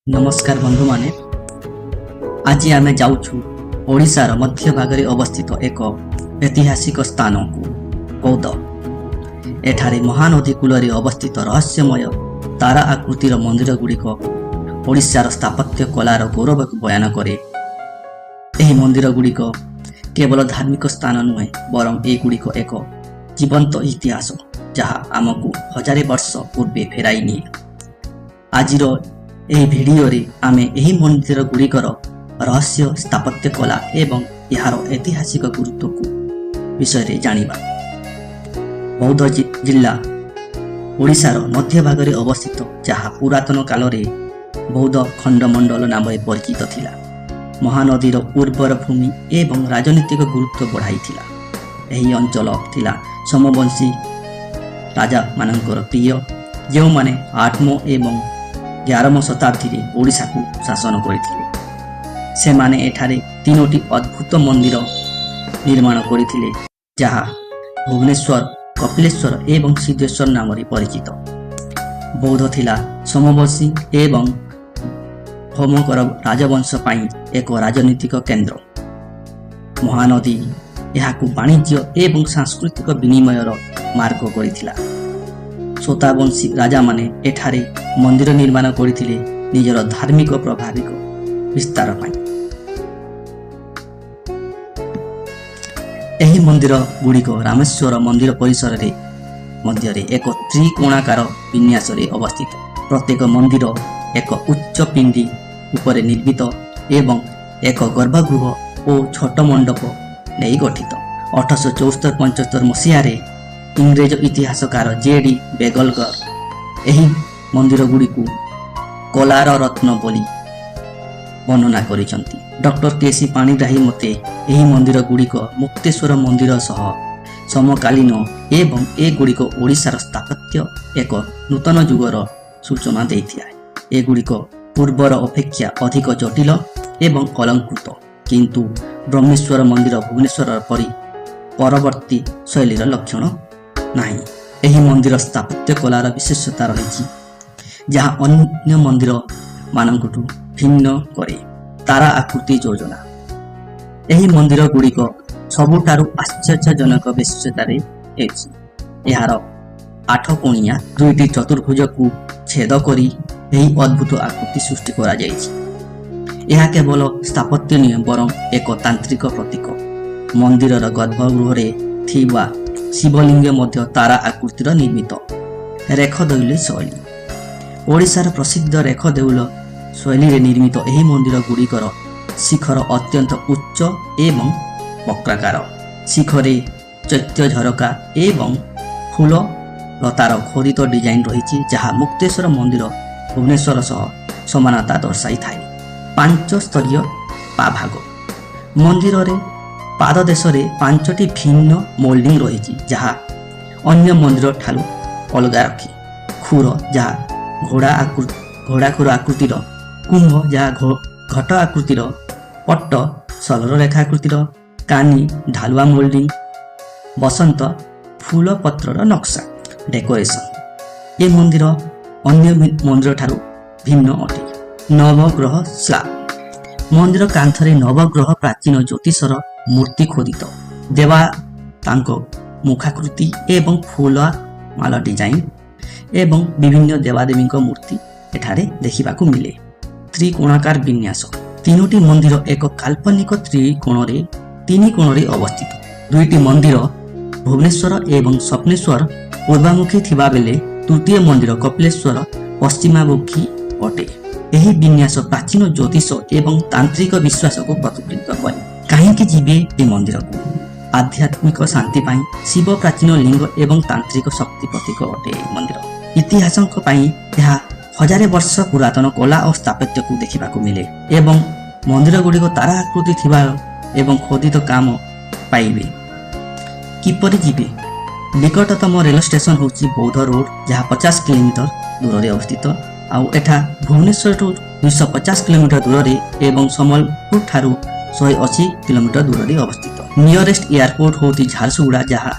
नमस्कार बंधु माने आज आमे जाउछु ओडिशार मध्य भागरे अवस्थित एक ऐतिहासिक स्थान को बौद्ध। एठारे महानदी कूलरे अवस्थित रहस्यमय तारा आकृतिर मंदिर गुड़िक ओडिशार स्थापत्य कलार गौरव को बयान करे। एही मंदिर गुड़िक केवल धार्मिक स्थान नुहे बरं एगुड़िक एक जीवंत इतिहास जहाँ आमको हजारे वर्ष पूर्वे फेराई निए। आजिर ଏହି ଭିଡିଓରେ ଆମେ ଏହି ମନ୍ଦିର ଗୁଡ଼ିକର ରହସ୍ୟ, ସ୍ଥାପତ୍ୟ କଲା ଏବଂ ଏହାର ଐତିହାସିକ ଗୁରୁତ୍ୱକୁ ବିଷୟରେ ଜାଣିବା। ବୌଦ୍ଧ ଜିଲ୍ଲା ଓଡ଼ିଶାର ମଧ୍ୟଭାଗରେ ଅବସ୍ଥିତ, ଯାହା ପୁରାତନ କାଳରେ ବୌଦ୍ଧ ଖଣ୍ଡମଣ୍ଡଳ ନାମରେ ପରିଚିତ ଥିଲା। ମହାନଦୀର ଉର୍ବର ଭୂମି ଏବଂ ରାଜନୈତିକ ଗୁରୁତ୍ୱ ବଢ଼ାଇଥିଲା। ଏହି ଅଞ୍ଚଳ ଥିଲା ସମବଂଶୀ ରାଜାମାନଙ୍କର ପ୍ରିୟ, ଯେଉଁମାନେ 8ମ ଏବଂ 11ମ ଶତାବ୍ଦୀରେ ଓଡ଼ିଶାକୁ ଶାସନ କରିଥିଲେ। ସେମାନେ ଏଠାରେ 3ଟି ଅଦ୍ଭୁତ ମନ୍ଦିର ନିର୍ମାଣ କରିଥିଲେ, ଯାହା ଭୁବନେଶ୍ୱର, କପିଳେଶ୍ୱର ଏବଂ ସିଦ୍ଧେଶ୍ୱର ନାମରେ ପରିଚିତ। ବୌଦ୍ଧ ଥିଲା ସମବଂଶୀ ଏବଂ ଭୌମକର ରାଜବଂଶ ପାଇଁ ଏକ ରାଜନୈତିକ କେନ୍ଦ୍ର। ମହାନଦୀ ଏହାକୁ ବାଣିଜ୍ୟ ଏବଂ ସାଂସ୍କୃତିକ ବିନିମୟର ମାର୍ଗ କରିଥିଲା। ଶତାବଂଶୀ ରାଜାମାନେ ଏଠାରେ ମନ୍ଦିର ନିର୍ମାଣ କରିଥିଲେ ନିଜର ଧାର୍ମିକ ପ୍ରଭାବିକ ବିସ୍ତାର ପାଇଁ। ଏହି ମନ୍ଦିର ଗୁଡ଼ିକ ରାମେଶ୍ୱର ମନ୍ଦିର ପରିସରରେ ମଧ୍ୟରେ ଏକ ତ୍ରିକୋଣାକାର ବିନ୍ୟାସରେ ଅବସ୍ଥିତ। ପ୍ରତ୍ୟେକ ମନ୍ଦିର ଏକ ଉଚ୍ଚ ପିଣ୍ଡି ଉପରେ ନିର୍ମିତ ଏବଂ ଏକ ଗର୍ଭଗୃହ ଓ ଛୋଟ ମଣ୍ଡପ ନେଇ ଗଠିତ। 1874-75 ମସିହାରେ ଇଂରେଜ ଇତିହାସକାର ଜେ.ଡି. ବେଗଲକର ଏହି ମନ୍ଦିର ଗୁଡ଼ିକୁ କଳାର ରତ୍ନ ବୋଲି ବର୍ଣ୍ଣନା କରିଛନ୍ତି। Doctor KC. ପାଣିଗ୍ରାହୀ ମତେ ଏହି ମନ୍ଦିର ଗୁଡ଼ିକ ମୁକ୍ତେଶ୍ୱର ମନ୍ଦିର ସହ ସମକାଳୀନ ଏବଂ ଏଗୁଡ଼ିକ ଓଡ଼ିଶାର ସ୍ଥାପତ୍ୟ ଏକ ନୂତନ ଯୁଗର ସୂଚନା ଦେଇଥାଏ। ଏଗୁଡ଼ିକ ପୂର୍ବର ଅପେକ୍ଷା ଅଧିକ ଜଟିଳ ଏବଂ ଅଳଙ୍କୃତ, କିନ୍ତୁ ବ୍ରହ୍ମେଶ୍ୱର ମନ୍ଦିର ଭୁବନେଶ୍ୱର ପରି ପରବର୍ତ୍ତୀ ଶୈଳୀର ଲକ୍ଷଣ ନାହିଁ। ଏହି ମନ୍ଦିର ସ୍ଥାପତ୍ୟ କଳାର ବିଶେଷତା ରହିଛି, ଯାହା ଅନ୍ୟ ମନ୍ଦିର ମାନଙ୍କଠୁ ଭିନ୍ନ କରେ। ତାରା ଆକୃତି ଯୋଜନା। ଏହି ମନ୍ଦିର ଗୁଡ଼ିକ ସବୁଠାରୁ ଆଶ୍ଚର୍ଯ୍ୟଜନକ ବିଶେଷତାରେ ହେଉଛି ଏହାର 8 କୋଣିଆ 2ଟି ଚତୁର୍ଭୁଜକୁ ଛେଦ କରି ଏହି ଅଦ୍ଭୁତ ଆକୃତି ସୃଷ୍ଟି କରାଯାଇଛି। ଏହା କେବଳ ସ୍ଥାପତ୍ୟ ନୁହେଁ ବରଂ ଏକ ତାନ୍ତ୍ରିକ ପ୍ରତୀକ। ମନ୍ଦିରର ଗର୍ଭଗୃହରେ ଥିବା ଶିବଲିଙ୍ଗ ମଧ୍ୟ ତାରା ଆକୃତିର ନିର୍ମିତ। ରେଖ ଦୈଳ ଶୈଳୀ। ଓଡ଼ିଶାର ପ୍ରସିଦ୍ଧ ରେଖ ଦେଉଳ ଶୈଳୀରେ ନିର୍ମିତ ଏହି ମନ୍ଦିର ଗୁଡ଼ିକର ଶିଖର ଅତ୍ୟନ୍ତ ଉଚ୍ଚ ଏବଂ ବକ୍ରାକାର। ଶିଖରେ ଚୈତ୍ୟ ଝରକା ଏବଂ ଫୁଲ ଲତାର ଖୋଦିତ ଡିଜାଇନ ରହିଛି, ଯାହା ମୁକ୍ତେଶ୍ୱର ମନ୍ଦିର ଭୁବନେଶ୍ୱର ସହ ସମାନତା ଦର୍ଶାଇଥାଏ। 5 ସ୍ତରୀୟ ପାଭାଗ। ମନ୍ଦିରରେ ପାଦଦେଶରେ 5ଟି ଭିନ୍ନ ମୋଲ୍ଡିଂ ରହିଛି, ଯାହା ଅନ୍ୟ ମନ୍ଦିର ଠାରୁ ଅଲଗା ରଖେ। ଖୁର, ଯାହା ଘୋଡ଼ାଖୁର ଆକୃତିର, କୁମ୍ଭ, ଯାହା ଘଟ ଆକୃତିର, ପଟ୍ଟ ସଲର ରେଖା ଆକୃତିର, କାନି ଢାଲୁଆ ମୋଲ୍ଡିଂ, ବସନ୍ତ ଫୁଲ ପତ୍ରର ନକ୍ସା। ଡେକୋରେସନ। ଏ ମନ୍ଦିର ଅନ୍ୟ ମନ୍ଦିର ଠାରୁ ଭିନ୍ନ ଅଟେ। ନବଗ୍ରହ ସ୍ଲାବ। ମନ୍ଦିର କାନ୍ଥରେ ନବଗ୍ରହ ପ୍ରାଚୀନ ଜ୍ୟୋତିଷର ମୂର୍ତ୍ତି ଖୋଦିତ। ଦେବତାଙ୍କ ମୁଖାକୃତି ଏବଂ ଫୁଲ ମାଳ ଡିଜାଇନ ଏବଂ ବିଭିନ୍ନ ଦେବାଦେବୀଙ୍କ ମୂର୍ତ୍ତି ଏଠାରେ ଦେଖିବାକୁ ମିଳେ। ତ୍ରିକୋଣାକାର ବିନ୍ୟାସ। 3ଟି ମନ୍ଦିର ଏକ କାଳ୍ପନିକ ତ୍ରିକୋଣରେ 3 କୋଣରେ ଅବସ୍ଥିତ। 2ଟି ମନ୍ଦିର ଭୁବନେଶ୍ୱର ଏବଂ ସ୍ୱପ୍ନେଶ୍ୱର ପୂର୍ବାମୁଖୀ ଥିବାବେଳେ ତୃତୀୟ ମନ୍ଦିର କପିଳେଶ୍ୱର ପଶ୍ଚିମାମୁଖୀ ଅଟେ। ଏହି ବିନ୍ୟାସ ପ୍ରାଚୀନ ଜ୍ୟୋତିଷ ଏବଂ ତାନ୍ତ୍ରିକ ବିଶ୍ୱାସକୁ ପ୍ରତିଫଳିତ କରେ। କାହିଁକି ଯିବେ ଏ ମନ୍ଦିରକୁ? ଆଧ୍ୟାତ୍ମିକ ଶାନ୍ତି ପାଇଁ। ଶିବ ପ୍ରାଚୀନ ଲିଙ୍ଗ ଏବଂ ତାନ୍ତ୍ରିକ ଶକ୍ତି ପ୍ରତୀକ ଅଟେ ଏହି ମନ୍ଦିର। ଇତିହାସଙ୍କ ପାଇଁ ଏହା ହଜାରେ ବର୍ଷ ପୁରାତନ କଳା ଓ ସ୍ଥାପତ୍ୟକୁ ଦେଖିବାକୁ ମିଳେ ଏବଂ ମନ୍ଦିର ଗୁଡ଼ିକ ତାରା ଆକୃତି ଥିବା ଏବଂ ଖୋଦିତ କାମ ପାଇବେ। କିପରି ଯିବେ? ନିକଟତମ ରେଳ ଷ୍ଟେସନ ହେଉଛି ବୌଦ୍ଧ ରୋଡ, ଯାହା 50 କିଲୋମିଟର ଦୂରରେ ଅବସ୍ଥିତ। ଆଉ ଏଠା ଭୁବନେଶ୍ୱରଠୁ 250 କିଲୋମିଟର ଦୂରରେ ଏବଂ ସମ୍ବଲପୁର ଠାରୁ 180 କିଲୋମିଟର ଦୂରରେ ଅବସ୍ଥିତ। ନିୟରେଷ୍ଟ ଏୟାରପୋର୍ଟ ହେଉଛି ଝାରସୁଗୁଡ଼ା, ଯାହା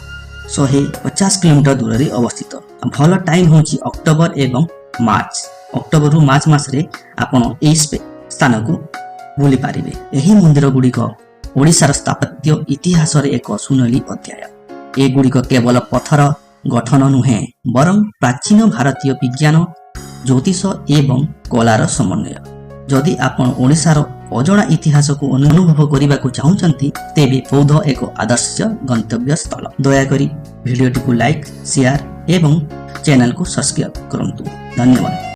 150 କିଲୋମିଟର ଦୂରରେ ଅବସ୍ଥିତ। ଭଲ ଟାଇମ୍ ହେଉଛି ଅକ୍ଟୋବର ଏବଂ ମାର୍ଚ୍ଚ। ଅକ୍ଟୋବରରୁ ମାର୍ଚ୍ଚ ମାସରେ ଆପଣ ଏହି ସ୍ଥାନକୁ ବୁଲି ପାରିବେ। ଏହି ମନ୍ଦିର ଗୁଡ଼ିକ ଓଡ଼ିଶାର ସ୍ଥାପତ୍ୟ ଇତିହାସରେ ଏକ ସୁନେଲି ଅଧ୍ୟାୟ। ଏଗୁଡ଼ିକ କେବଳ ପଥର ଗଠନ ନୁହେଁ ବରଂ ପ୍ରାଚୀନ ଭାରତୀୟ ବିଜ୍ଞାନ, ଜ୍ୟୋତିଷ ଏବଂ କଳାର ସମନ୍ୱୟ। ଯଦି ଆପଣ ଓଡ଼ିଶାର ଅଜଣା ଇତିହାସକୁ ଅନୁଭବ କରିବାକୁ ଚାହୁଁଛନ୍ତି ତେବେ ବୌଦ୍ଧ ଏକ ଆଦର୍ଶ ଗନ୍ତବ୍ୟ ସ୍ଥଳ। ଦୟାକରି ଭିଡ଼ିଓଟିକୁ ଲାଇକ୍, ସେୟାର ଏବଂ ଚ୍ୟାନେଲକୁ ସବସ୍କ୍ରାଇବ୍ କରନ୍ତୁ। ଧନ୍ୟବାଦ।